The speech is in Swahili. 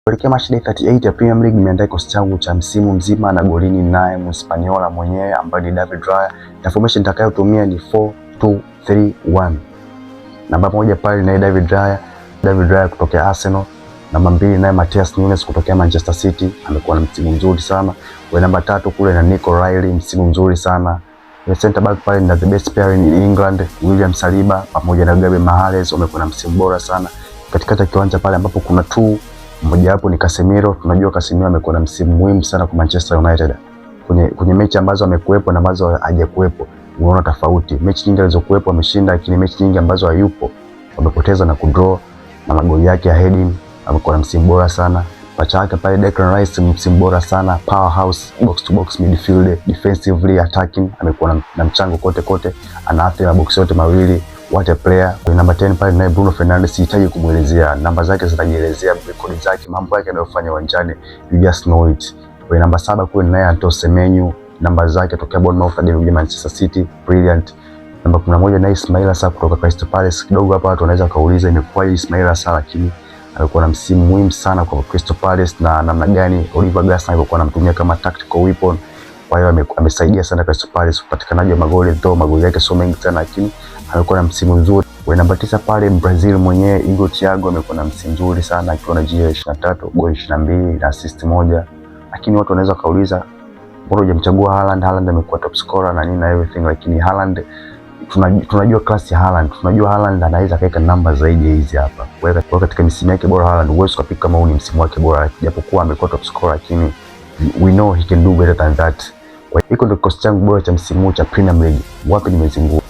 Kuelekea match day 38 ya Premier League nimeandaa kikosi changu cha msimu mzima na golini naye Mhispaniola mwenyewe ambaye ni David Raya. Na formation nitakayotumia ni 4-2-3-1. Namba moja pale naye David Raya kutokea Arsenal. Namba mbili naye Matheus Nunes kutokea Manchester City, amekuwa na msimu mzuri sana. Kwa namba tatu kule na Nico Riley, msimu mzuri sana. Kwa center back pale na the best player in England, William Saliba pamoja na Gabriel Magalhaes, wamekuwa na msimu bora sana. Katikati ya kiwanja pale ambapo kuna mmoja wapo ni Casemiro. Tunajua Casemiro amekuwa na msimu muhimu sana kwa Manchester United. Kwenye mechi ambazo amekuepo na ambazo hajakuepo, unaona tofauti. Mechi nyingi alizokuepo ameshinda, lakini mechi nyingi ambazo hayupo wamepoteza na kudraw, na magoli yake ya heading amekuwa na msimu bora sana. Pacha yake pale Declan Rice, msimu bora sana, powerhouse, box to box midfield, defensively attacking, amekuwa na mchango kote, anaathiri box yote mawili. What a player. Kwa namba 10 pale naye Bruno Fernandes, sihitaji kumuelezea, namba zake zinajielezea, rekodi zake, mambo yake anayofanya uwanjani, you just know it. Kwa namba 7 kule naye Antoine Semenyo, namba zake tokea Bournemouth hadi Manchester City, brilliant. Namba 11 naye Ismaila Sarr kutoka Crystal Palace. Kidogo hapa watu wanaweza kauliza imekuwaje Ismaila Sarr, lakini alikuwa na msimu muhimu sana kwa Crystal Palace na namna gani Oliver Glasner alikuwa anamtumia kama tactical weapon. Kwa hiyo amesaidia sana Crystal Palace upatikanaji wa magoli, though magoli yake sio mengi sana, lakini alikuwa na msimu mzuri. Kwa namba 9 pale Brazil mwenyewe Igor Thiago amekuwa na msimu mzuri sana akiwa na GA23, goli 22 na assist moja. Lakini watu wanaweza kauliza mbona hujamchagua Haaland? Haaland amekuwa top scorer na nini na everything, lakini Haaland tunajua class ya Haaland. Tunajua Haaland anaweza kaeka namba zaidi ya hizi hapa. Kwa katika misimu yake bora Haaland huwezi kupika kama huu ni msimu wake bora, japokuwa amekuwa top scorer, lakini we know he can do better than that. Kwa hiyo ndio kikosi changu bora cha msimu cha Premier League. Wapi nimezingua.